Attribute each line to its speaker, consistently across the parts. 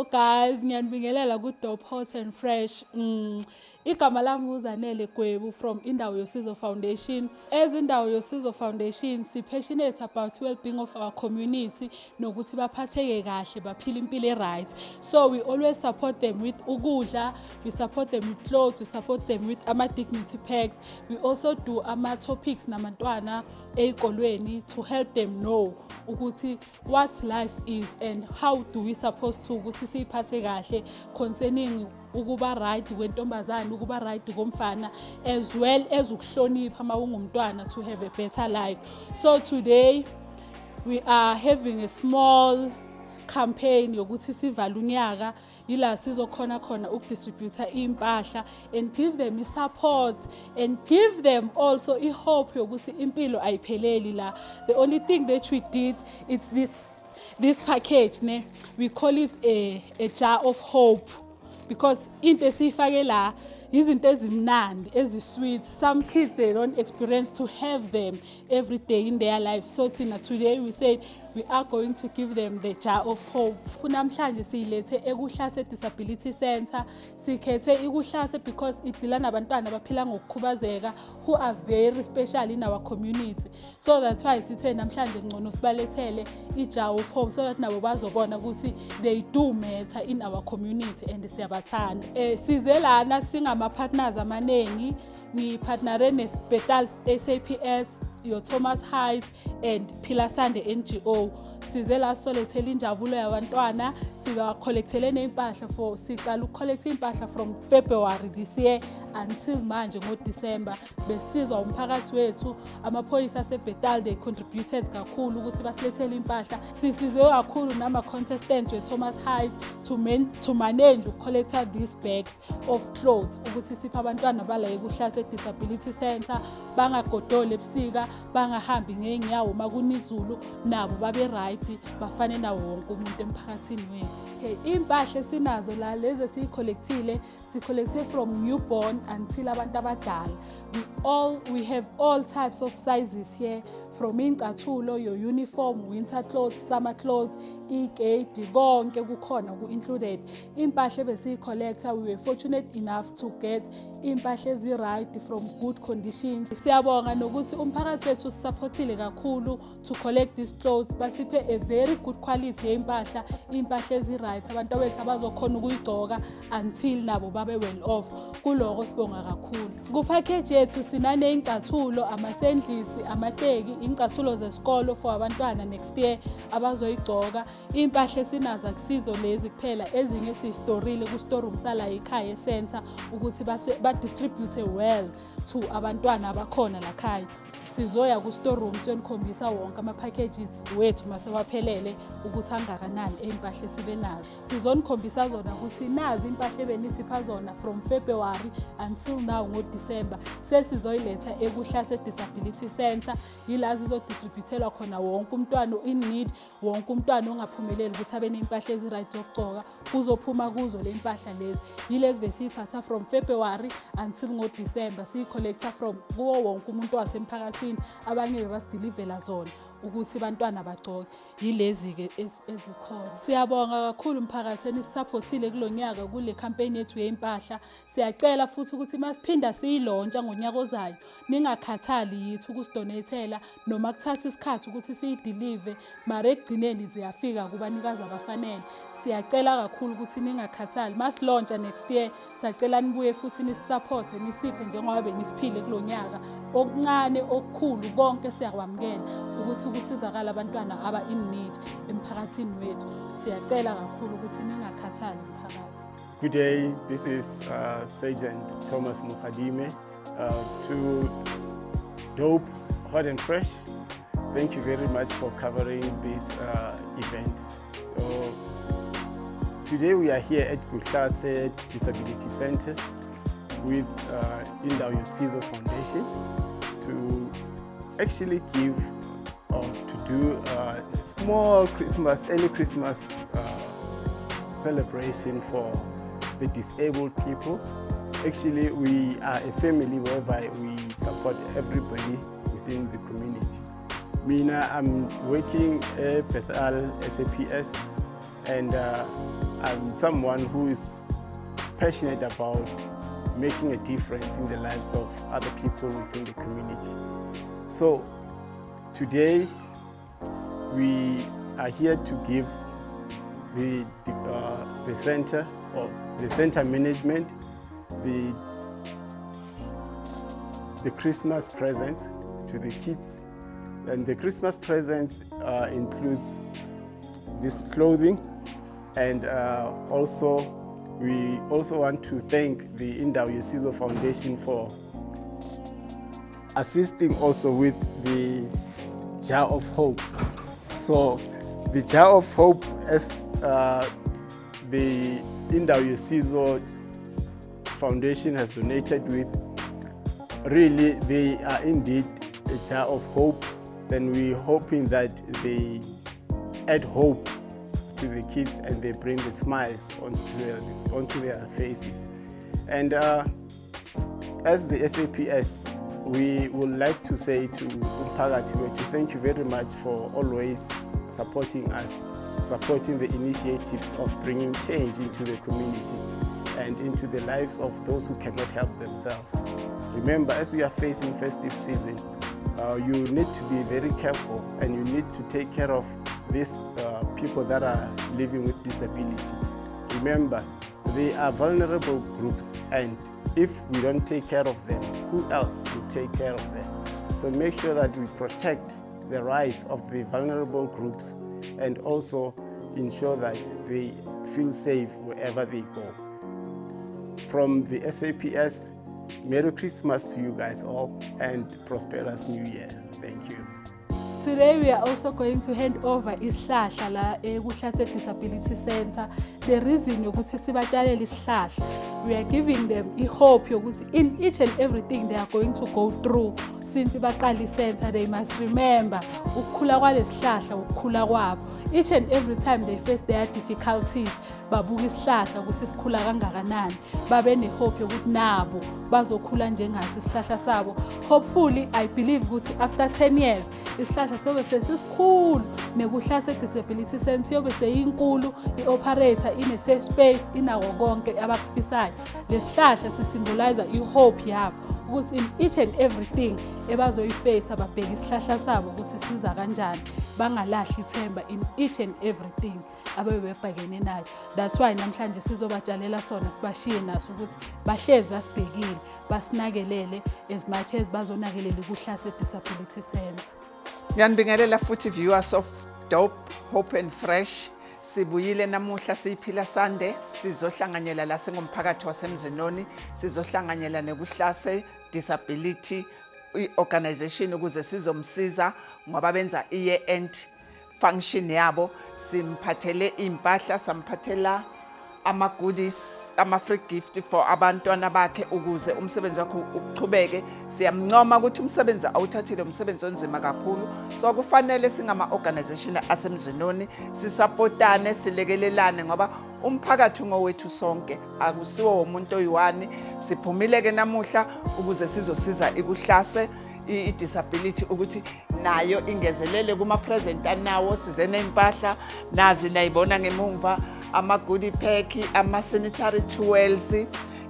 Speaker 1: Hello guys, ngiyanibingelela ku Dope Hot and Fresh. Igama lami uZanele Gwebu from Indawo Yosizo Foundation. As Indawo Yosizo Foundation, si passionate about well-being of our community nokuthi baphatheke kahle baphile impilo right. So we always support them with ukudla, we support them with clothes, we support them with ama dignity packs. We also do ama topics namantwana ezikolweni to help them know ukuthi what life is and how do we supposed to ukuthi siphathe kahle concerning ukuba right kwentombazana, ukuba right komfana, as well as ukuhlonipha mawungumntwana to have a better life. So today we are having a small campaign yokuthi sivala unyaka ila sizokhona khona ukudistributor impahla and give them support and give them also hope yokuthi impilo ayipheleli la. The only thing that we did, it's this package ne, we call it a jar of hope, because into esifake la izinto ezimnandi ezisweet. Some kids, they don't experience to have them every day in their life. So today we said we are going to give them the jar of hope. Kunamhlanje siyilethe eKuhlase Disability Centre. Sikhethe iKuhlase because idila nabantwana abaphila ngokukhubazeka who are very special in our community. So that's why sithe namhlanje ngcono sibalethele ijar of hope so that nabo bazobona ukuthi they do matter in our community and siyabathanda. Size lana singama partners amanengi, ngipartnere neSpetal SAPS, your Thomas Heights and Kuhlase NGO. Size la solethele injabulo yabantwana, siba collectele neimpahla for siqala ucollect impahla from February this year until manje ngoDecember. Besizwa umphakathi wethu, amaphoyisa aseBetal, they contributed kakhulu ukuthi basilethele impahla. Sisizwe kakhulu nama contestants we Thomas Heights to manage collector these bags of clothes ukuthi sipha abantwana bala eKuhlase Disability Centre bangagodole ebusika, bangahambi ngeenyawo makunizulu, nabo babe right bafane nawo wonke umuntu emphakathini wethu. Okay, impahla esinazo la lezi sicollectile, sicollecte from newborn until abantu abadala. We have all types of sizes here, from incathulo, your uniform, winter clothes, summer clothes, ikedi, konke kukhona ku-included. Impahla besicollector, we were fortunate enough to get impahla ezi-right from good conditions. Siyabonga nokuthi umphakathi wethu supportile kakhulu to collect these clothes, basiphe a very good quality yempahla, impahla ezi-right, abantu bethu abazokhona ukuyigcoka until nabo babe well off. Kuloko sibonga kakhulu. Ku-package yethu sinane incathulo, amasendlisi, amateki, incathulo zesikolo for abantwana next year abazoyigcoka. Impahla esinazo akusizo lezi kuphela, ezinye sistorile ku storeroom sala ekhaya center ukuthi ba-distribute well to abantwana abakhona la khaya. Sizoya ku storeroom siyonikhombisa wonke ama packages wethu masewaphelele ukuthi angakanani empahla sibe nazo. Sizonikhombisa zona ukuthi nazi impahla ebenisipha zona from February until now ngoDecember. Sesizoyiletha eKuhlase Disability Centre, yila zizodistributelwa khona wonke umntwana in need, wonke umntwana ongaphumeleli ukuthi abe nempahla ezi-right zokugcoka, kuzophuma kuzo le impahla lezi. Yilezi besiyithatha from February until ngoDecember, siyicollecta from kuwo wonke umuntu wasemphakathini, abanye bebasidilivela zona ukuthi bantwana bagcoke. Yilezi ke ezikhona. Siyabonga kakhulu umphakathi enisupportile kulonyaka kule campaign yethu yempahla. Siyacela futhi ukuthi masiphinda siyilontsha ngonyaka ozayo, ningakhathali yithi ukusidonatela noma kuthatha isikhathi ukuthi siyideliver, mara ekugcineni ziyafika kubanikazi abafanele. Siyacela kakhulu ukuthi ningakhathali. Masilontsha next year, siyacela nibuye futhi nisisupport, nisiphe njengoba benisiphile kulonyaka. Okuncane okukhulu konke siyakwamukela ukuthi ukusizakala abantwana aba in need emphakathini wethu. Siyacela kakhulu ukuthi ningakhathali umphakathi.
Speaker 2: Good day, this is Sergeant Thomas Mukhadime to Dope Hot and Fresh. Thank you very much for covering this event. Today we are here at Kuhlase Disability Centre with Indawo Yosizo Foundation to actually give or to do a small early Christmas celebration for the disabled people. Actually, we are a family whereby we support everybody within the community. Mina, I'm working at Betal SAPS, and I'm someone who is passionate about making a difference in the lives of other people within the community. So today we are here to give the center, or the center management, the Christmas presents to the kids. And the Christmas presents includes this clothing, and we also want to thank the Indawo Yosizo Foundation for assisting also with the Jar of Hope. So the Jar of Hope, as the Indawo Yosizo Foundation has donated with, really they are indeed a jar of hope. Then we're hoping that they add hope to the kids and they bring the smiles onto their faces. And as the SAPS, we would like to say to Umphakathi to thank you very much for always supporting us, supporting the initiatives of bringing change into the community and into the lives of those who cannot help themselves. Remember, as we are facing festive season, you need to be very careful, and you need to take care of these people that are living with disability. Remember, they are vulnerable groups, and if we don't take care of them, who else will take care of them? So make sure that we protect the rights of the vulnerable groups and also ensure that they feel safe wherever they go. From the SAPS, Merry Christmas to you guys all, and prosperous New Year. Thank you.
Speaker 1: Today we are also going to hand over isihlahla la Kuhlase Disability Centre. The reason yokuthi sibatshalele isihlahla, we are giving them hope yokuthi in each and everything they are going to go through since baqala center, they must remember ukukhula kwalesihlahla ukukhula kwabo. Each and every time they face their difficulties, babuka isihlahla ukuthi sikhula kangakanani, babe ne hope yokuthi nabo bazokhula njengaso isihlahla sabo. Hopefully, I believe ukuthi after 10 years isihlahla sobe sesikhulu, neKuhlase Disability Centre yobe seyinkulu, i-operator ine safe space, inawo konke abakufisayo. Lesihlahla sisymbolize i-hope yabo ukuthi in each and everything ebazoyiface ababheka isihlahla sabo ukuthi siza kanjani, bangalahli ithemba in each and everything abebebhekene nayo. That's why namhlanje sizobatshalela sona, sibashiye naso ukuthi bahlezi basibhekile, basinakelele as much as bazonakelela iKuhlase Disability Centre.
Speaker 3: Ngiyanibingelela futhi viewers of Dope, Hope and Fresh. Sibuyile namuhla siyiphila Sunday, sizohlanganyela la sengumphakathi waseMzinoni, sizohlanganyela neKuhlase Disability Organization ukuze sizomsiza ngoba benza i-year end function yabo. Simphathele impahla, samphathela ama-goodies, ama-free gift for abantwana bakhe ukuze umsebenzi wakhe uqhubeke. Siyamncoma ukuthi umsebenzi awuthathile umsebenzi onzima kakhulu, so kufanele singama-organization aseMzinoni sisapotane, silekelelane ngoba umphakathi ngowethu sonke, akusiwo umuntu oyiwani. Siphumile-ke namuhla ukuze sizosiza iKuhlase i-disability ukuthi nayo ingezelele kuma-present anawo. Size ney'mpahla nazi nayibona ngemumva, ama-goodie pack, ama-sanitary towels,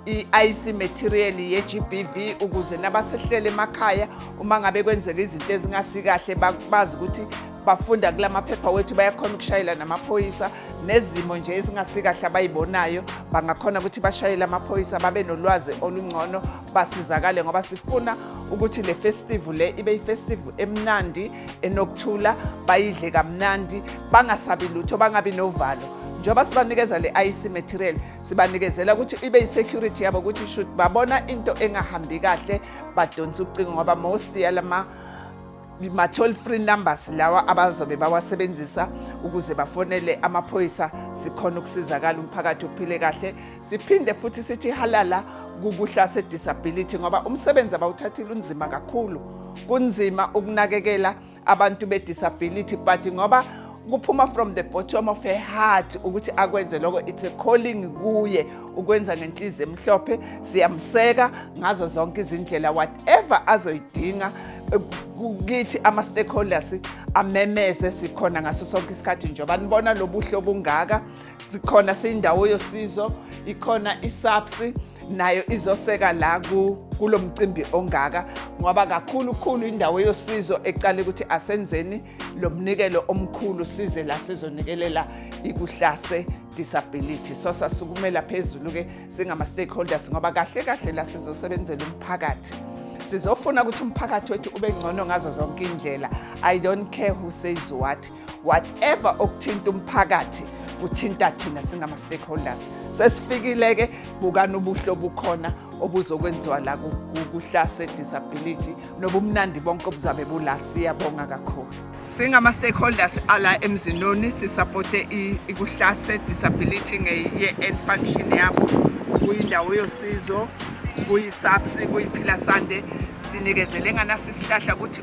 Speaker 3: i-IC material ye-GBV ukuze nabasehlele emakhaya uma ngabe kwenzeka izinto ezingasikahle bazi ukuthi bafunda kula maphepha wethu bayakhona ukushayela namaphoyisa, nezimo nje ezingasikahle abayibonayo bangakhona ukuthi bashayele amaphoyisa, babe nolwazi olungcono, basizakale ngoba sifuna ukuthi le festival le ibe ifestival emnandi enokuthula, bayidle kamnandi, bangasabi lutho, bangabi novalo. Njoba sibanikeza le IC material, sibanikezela ukuthi ibe i-security yabo ukuthi should babona into engahambi kahle badonsa ucingo ngoba most yalama ma-toll free numbers lawa abazobe bawasebenzisa ukuze bafonele amaphoyisa, sikhona ukusizakala umphakathi uphile kahle. Siphinde futhi sithi halala kuKuhlase Disability ngoba umsebenzi abawuthathile unzima kakhulu, kunzima ukunakekela abantu be-disability, but ngoba kuphuma from the bottom of her heart ukuthi akwenze lokho. It's a calling kuye ukwenza ngenhliziyo emhlophe. Siyamseka ngazo zonke izindlela, whatever azoyidinga. Kithi ama stakeholders amemeze, sikhona ngaso sonke isikhathi njengoba nibona lobuhle obungaka. Sikhona siyindawo yosizo, ikhona iSAPS nayo izoseka la kulo mcimbi ongaka, ngoba kakhulu indawo yosizo ecala ukuthi asenzeni lo mnikelo omkhulu, size la sizonikelela iKuhlase Disability. So sasukumela phezulu ke singama stakeholders, ngoba kahle la sizosebenzela umphakathi. Sizofuna ukuthi umphakathi wethu ube ngcono ngazo zonke indlela. I don't care who says what, whatever okuthinta umphakathi uthinta thina singama stakeholders. Sesifikile ke bukana ubuhle obukhona obuzokwenziwa la kuKuhlase Disability, nobumnandi bonke obuzabe bula. Siyabonga kakhulu. Singama stakeholders ala eMzinoni sisupporte iKuhlase Disability nge-year-end function yabo, kuyindawo yosizo, kuyiSAPS, kuyiphilasande. Sinikezele nganasi isihlahla ukuthi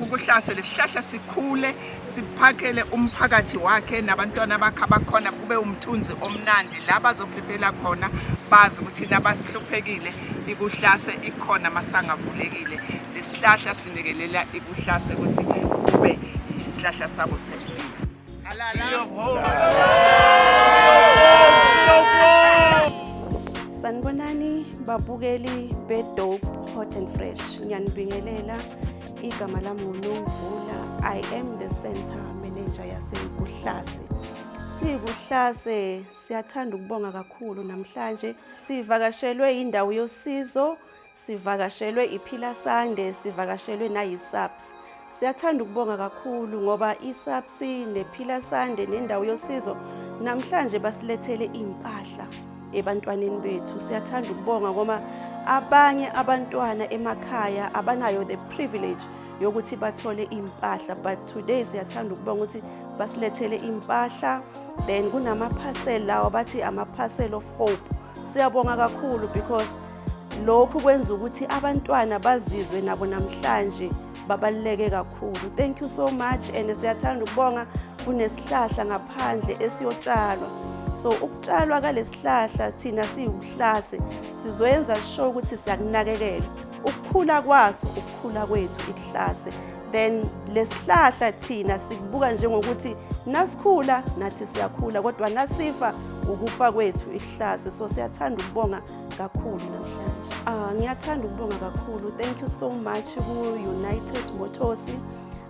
Speaker 3: uKuhlase lesihlahla sikhule, siphakele umphakathi wakhe nabantwana bakhe abakhona, kube umthunzi omnandi la bazophephela khona, bazi ukuthi nabasihluphekile iKuhlase ikhona masangavulekile. Lesihlahla sinikelela iKuhlase ukuthi kube isihlahla sabo sempilo.
Speaker 4: Sanibonani babukeli beDope Hot and Fresh. Ngiyanibingelela, igama lami uNomvula. I am the center manager yaseKuhlase. SiKuhlase siyathanda ukubonga kakhulu namhlanje. Sivakashelwe indawo yosizo, sivakashelwe iPhilasande, sivakashelwe nayiSAPS. Siyathanda ukubonga kakhulu ngoba iSAPS nePhilasande nendawo yosizo namhlanje basilethele impahla ebantwaneni bethu. Siyathanda ukubonga ngoba abanye abantwana emakhaya abanayo the privilege yokuthi bathole impahla, but today siyathanda ukubonga ukuthi basilethele impahla. Then kunama parcel lawa bathi ama parcel of hope. Siyabonga kakhulu because lokhu kwenza ukuthi abantwana bazizwe nabo namhlanje babaluleke kakhulu. Thank you so much. And siyathanda ukubonga kunesihlahla ngaphandle esiyotshalwa. So ukutshalwa kalesihlahla thina siyiKuhlase sizoyenza sure ukuthi siyakunakekela. Ukukhula kwaso ukukhula kwethu iKuhlase. Then lesihlahla thina sikubuka njengokuthi nasikhula nathi siyakhula, kodwa nasifa ukufa kwethu iKuhlase. So siyathanda ukubonga kakhulu namhlanje. Ngiyathanda ukubonga kakhulu. Thank you so much ku-United Motors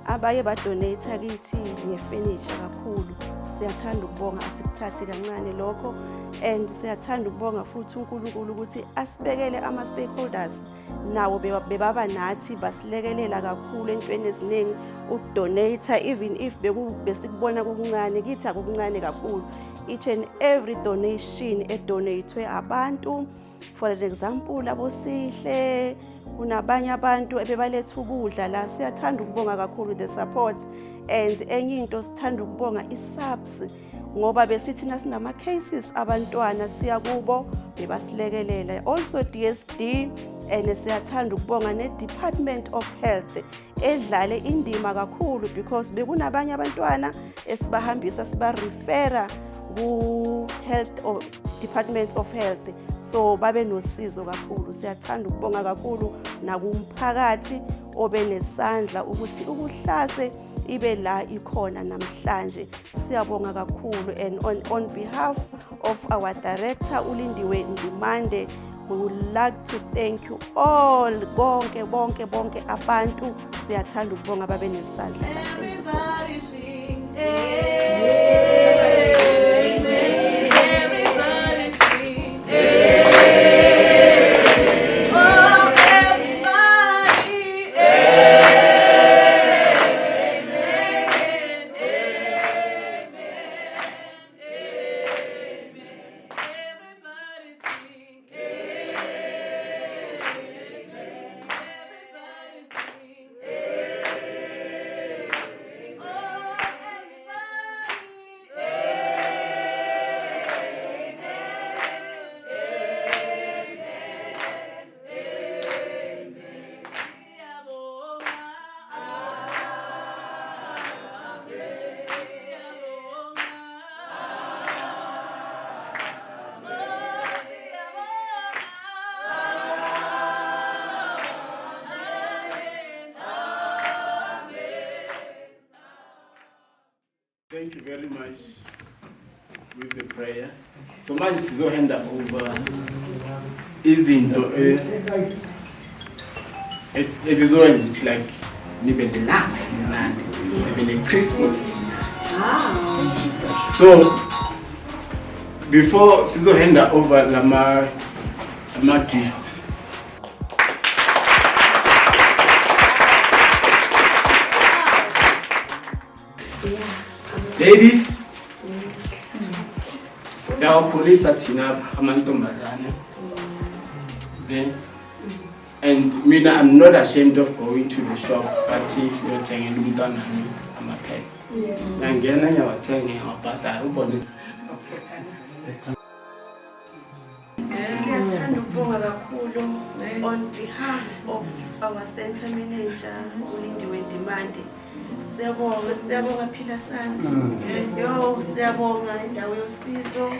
Speaker 4: abaye badonate kithi ngefurniture kakhulu. Siyathanda ukubonga, asikuthathi kancane lokho. And siyathanda ukubonga futhi uNkulunkulu ukuthi asibekele ama stakeholders nawo bebaba nathi, basilekelela kakhulu entweni eziningi ukudonate, even if besikubona kukuncane, kithi akukuncane kakhulu. Each and every donation edonatwe abantu, for example abosihle, kunabanye abantu ebebaletha ukudla la. Siyathanda ukubonga kakhulu the support. And enye into sithanda ukubonga iSAPS ngoba besithi nasinama cases abantwana siya kubo bebasilekelela. Also DSD, and siyathanda ukubonga ne-Department of Health edlale indima kakhulu because bekunabanye abantwana esibahambisa sibarefera ku-Health or Department of Health, so babe nosizo kakhulu. Siyathanda ukubonga kakhulu nakumphakathi obe nesandla ukuthi uKuhlase ibe la ikhona namhlanje. Siyabonga kakhulu. And on behalf of our director uLindiwe Ndimande, we would like to thank you all, bonke abantu. Siyathanda ukubonga babe nesandla. Thank you so much.
Speaker 2: Thank you very much with the prayer. So manje sizohanda over izinto ezizokwenza ukuthi like nibe nelanga elimnandi, nibe neChristmas emnandi. So before sizohanda over lama gifts. Ladies, siyawakhulisa thina amantombazane. And I'm not ashamed of going to the shop party yothengela umntwana ama-pets. Ngiyangena ngiyawathenga ngiyawabhadala ubone.
Speaker 4: Siyathanda ukubonga kakhulu on behalf of our center manager uLindiwe Ndimande. Siyabonga Philasana. Yo, siyabonga Indawo Yosizo.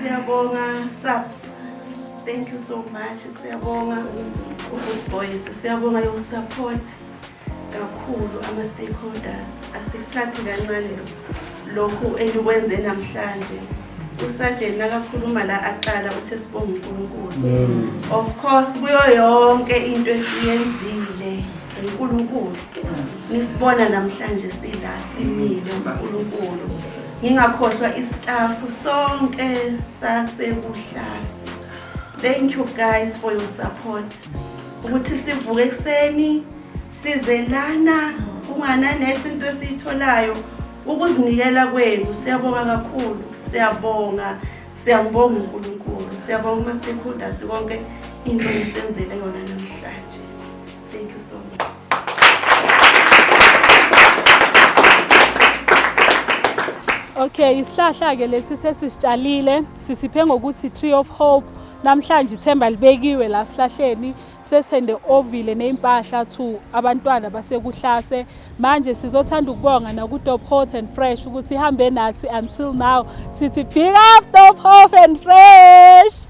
Speaker 4: Siyabonga subs. Thank you so much. Siyabonga Good Boys. Siyabonga your support kakhulu ama stakeholders. Asikuthathi kancane lokhu enikwenze namhlanje. Usajeni nakakhuluma la aqala uthi sibonge uNkulunkulu. Of course kuyo yonke into esiyenzile uNkulunkulu. Nisibona namhlanje sila simile uNkulunkulu. Ngingakhohlwa istaff sonke sasekuhlase. Thank you guys for your support. Ukuthi sivuke ekseni sizelana ungana next into esitholayo ukuzinikela kwenu. Siyabonga kakhulu. Siyabonga uNkulunkulu. Siyabonga ama stakeholders konke into esenzele yona namhlanje. Thank you so much.
Speaker 1: Okay, isihlahla ke lesi sesisitshalile sisiphe ngokuthi Tree of Hope. Namhlanje ithemba libekiwe la sihlahleni sesende ovile neimpahla to abantwana basekuhlase. Manje sizothanda ukubonga na ku Dope Hot and Fresh ukuthi ihambe nathi until now. Sithi big up Dope Hot and Fresh.